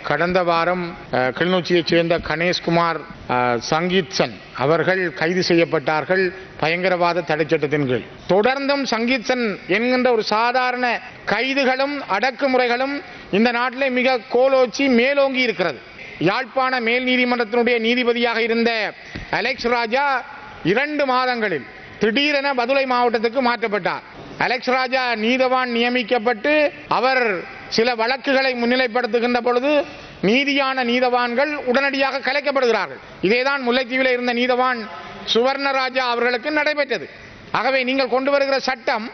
கடந்த வாரம் கிளிநொச்சியைச் சேர்ந்த கணேஷ்குமார் சங்கீத்சன் அவர்கள் கைது செய்யப்பட்டார்கள் பயங்கரவாத தடை சட்டத்தின் கீழ். தொடர்ந்தும் சங்கீத்சன் என்கின்ற ஒரு சாதாரண கைதுகளும் அடக்குமுறைகளும் இந்த நாட்டிலே மிக கோலோச்சி மேலோங்கி இருக்கிறது. யாழ்ப்பாண மேல் நீதிமன்றத்தினுடைய நீதிபதியாக இருந்த அலெக்ஸ் ராஜா 2 மாதங்களில் திடீரென பதுளை மாவட்டத்துக்கு மாற்றப்பட்டார். அலெக்ஸ் ராஜா நீதவான் நியமிக்கப்பட்டு அவர் சில வழக்குகளை முன்னிலைப்படுத்துகின்ற பொழுது நீதியான நீதவான்கள் உடனடியாக கலைக்கப்படுகிறார்கள். இதேதான் முல்லைத்தீவில் இருந்த நீதவான் சுவர்ணராஜா அவர்களுக்கு நடைபெற்றது. ஆகவே நீங்கள் கொண்டு வருகிற சட்டம்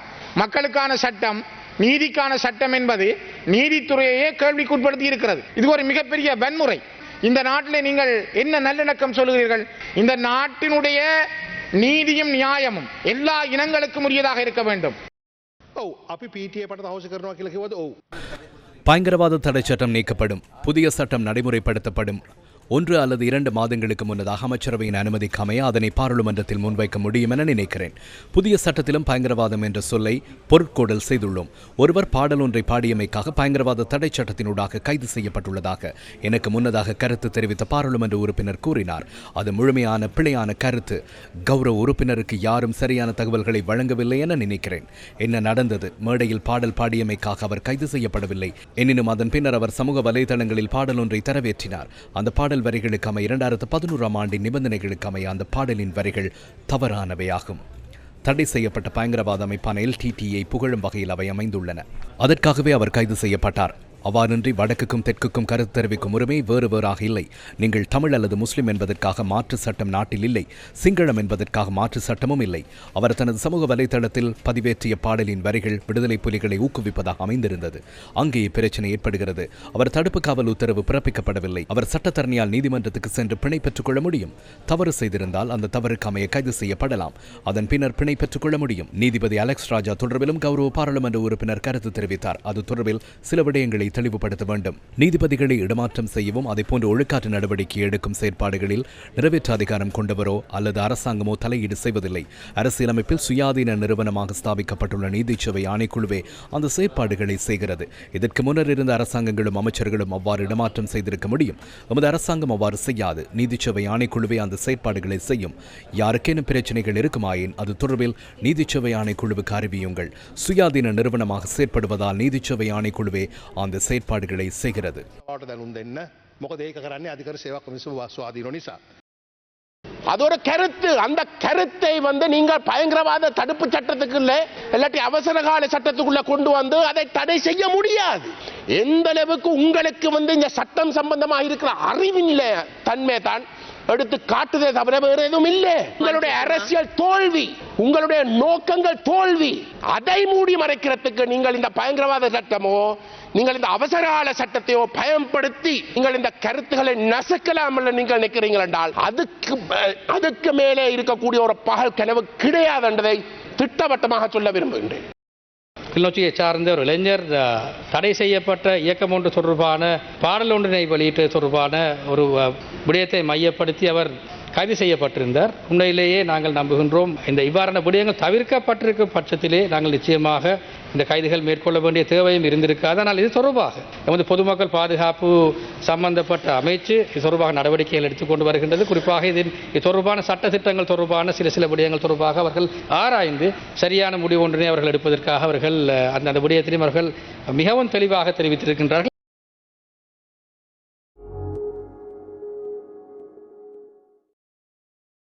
மக்களுக்கான சட்டம், நீதிக்கான சட்டம் என்பது நீதித்துறையையே கேள்விக்குட்படுத்தி இருக்கிறது. இது ஒரு மிகப்பெரிய வன்முறை. இந்த நாட்டில் நீங்கள் என்ன நல்லிணக்கம் சொல்கிறீர்கள்? இந்த நாட்டினுடைய நீதியும் நியாயமும் எல்லா இனங்களுக்கும் உரியதாக இருக்க வேண்டும். பயங்கரவாத தடை சட்டம் நீக்கப்படும், புதிய சட்டம் நடைமுறைப்படுத்தப்படும். 1 அல்லது 2 மாதங்களுக்கு முன்னதாக அமைச்சரவையின் அனுமதிக்கு அமைய அதனை பாராளுமன்றத்தில் முன்வைக்க முடியும் என நினைக்கிறேன். புதிய சட்டத்திலும் பயங்கரவாதம் என்ற சொல்லை பொருட்கோடல் செய்துள்ளோம். ஒருவர் பாடல் ஒன்றை பாடியமைக்காக பயங்கரவாத தடை சட்டத்தினூடாக கைது செய்யப்பட்டுள்ளதாக எனக்கு முன்னதாக கருத்து தெரிவித்த பாராளுமன்ற உறுப்பினர் கூறினார். அது முழுமையான பிழையான கருத்து. கௌரவ உறுப்பினருக்கு யாரும் சரியான தகவல்களை வழங்கவில்லை என நினைக்கிறேன். என்ன நடந்தது? மேடையில் பாடல் பாடியமைக்காக அவர் கைது செய்யப்படவில்லை. எனினும் அதன் பின்னர் அவர் சமூக வலைதளங்களில் பாடல் ஒன்றை தரவேற்றினார். அந்த பாடல் வரிகளுக்கு அமைய 2011ஆம் ஆண்டின் நிபந்தனைகளுக்கு அமைய அந்த பாடலின் வரிகள் தவறானவையாகும். தடை செய்யப்பட்ட பயங்கரவாத அமைப்பான LTTE புகழும் வகையில் அவை அமைந்துள்ளன. அதற்காகவே அவர் கைது செய்யப்பட்டார். அவ்வாறின்றி வடக்குக்கும் தெற்குக்கும் கருத்து தெரிவிக்கும் உரிமை வேறு வேறாக இல்லை. நீங்கள் தமிழ் அல்லது முஸ்லிம் என்பதற்காக மாற்று சட்டம் நாட்டில் இல்லை. சிங்களம் என்பதற்காக மாற்று சட்டமும் இல்லை. அவர் தனது சமூக வலைதளத்தில் பதிவேற்றிய பாடலின் வரிகள் விடுதலை புலிகளை ஊக்குவிப்பதாக அமைந்திருந்தது. அங்கே பிரச்சனை ஏற்படுகிறது. அவர் தடுப்பு காவல் உத்தரவு பிறப்பிக்கப்படவில்லை. அவர் சட்டத்தரணியால் நீதிமன்றத்துக்கு சென்று பிணை பெற்றுக் கொள்ள முடியும். தவறு செய்திருந்தால் அந்த தவறுக்கு அமைய கைது செய்யப்படலாம். அதன் பின்னர் பிணை பெற்றுக் கொள்ள முடியும். நீதிபதி அலெக்ஸ் ராஜா தொடர்பிலும் கௌரவ பாராளுமன்ற உறுப்பினர் கருத்து தெரிவித்தார். அது தொடர்பில் சில விடயங்களை தெளிவுபடுத்த வேண்டும். நீதிபதிகளை இடமாற்றம் செய்யவும் அதேபோன்று ஒழுக்காற்று நடவடிக்கை எடுக்கும் செயற்பாடுகளில் நிறைவேற்ற அதிகாரம் கொண்டவரோ அல்லது அரசாங்கமோ தலையீடு செய்வதில்லை. அரசியலமைப்பில் சுயாதீன நிறுவனமாக ஸ்தாபிக்கப்பட்டுள்ள நீதிச்சேவை ஆணைக்குழுவே அந்த செயற்பாடுகளை செய்கிறது. இதற்கு முன்னர் இருந்த அரசாங்கங்களும் அமைச்சர்களும் அவ்வாறு இடமாற்றம் செய்திருக்க முடியும். எமது அரசாங்கம் அவ்வாறு செய்யாது. நீதிச்சேவை ஆணைக்குழுவே அந்த செயற்பாடுகளை செய்யும். யாருக்கேனும் பிரச்சனைகள் இருக்குமாயின் அது தொடர்பில் நீதிச்சேவை ஆணைக்குழுவுக்கு அறிவியுங்கள். சுயாதீன நிறுவனமாக செயற்படுவதால் நீதிச்சேவை ஆணைக்குழுவே அந்த செயற்பாடுகளை செய்கிறது. அது ஒரு கருத்து. அந்த கருத்தை நீங்கள் பயங்கரவாத தடுப்பு சட்டத்துக்கு இல்லாட்டி அவசர கால சட்டத்துக்குள்ள கொண்டு வந்து அதை தடை செய்ய முடியாது. எந்த அளவுக்கு உங்களுக்கு இந்த சட்டம் சம்பந்தமாக இருக்கிற அறிவின் தன்மை தான் எடுத்து காட்டுதே தவிர வேறு எதுவும் இல்லை. உங்களுடைய அரசியல் தோல்வி, உங்களுடைய நோக்கங்கள் தோல்வி. அதை மூடி மறைக்கிறதுக்கு நீங்கள் இந்த பயங்கரவாத சட்டமோ நீங்கள் இந்த அவசர கால சட்டத்தையோ பயன்படுத்தி நீங்கள் இந்த கருத்துக்களை நசுக்கலாம் நீங்கள் நினைக்கிறீர்கள் என்றால் அதுக்கு மேலே இருக்கக்கூடிய ஒரு பகல் கனவு கிடையாது என்பதை திட்டவட்டமாக சொல்ல விரும்புகின்றேன். கிளிநொச்சியை சார்ந்த ஒரு இளைஞர் தடை செய்யப்பட்ட இயக்கம் ஒன்று தொடர்பான பாடல் ஒன்றினை வெளியிட்ட தொடர்பான ஒரு விடயத்தை மையப்படுத்தி அவர் கைது செய்யப்பட்டிருந்தார். உண்மையிலேயே நாங்கள் நம்புகின்றோம் இந்த இவ்வாறான விடயங்கள் தவிர்க்கப்பட்டிருக்கும் பட்சத்திலே நாங்கள் நிச்சயமாக இந்த கைதுகள் மேற்கொள்ள வேண்டிய தேவையும் இருந்திருக்காது. ஆனால் இது தொடர்பாக நமது பொதுமக்கள் பாதுகாப்பு சம்பந்தப்பட்ட அமைச்சு இது தொடர்பாக நடவடிக்கைகள் எடுத்துக்கொண்டு வருகின்றது. குறிப்பாக இது தொடர்பான சட்ட திட்டங்கள் தொடர்பான சில விடயங்கள் தொடர்பாக அவர்கள் ஆராய்ந்து சரியான முடிவு ஒன்றினை அவர்கள் எடுப்பதற்காக அவர்கள் அந்த விடயத்திலையும் அவர்கள் மிகவும் தெளிவாக தெரிவித்திருக்கின்றார்கள்.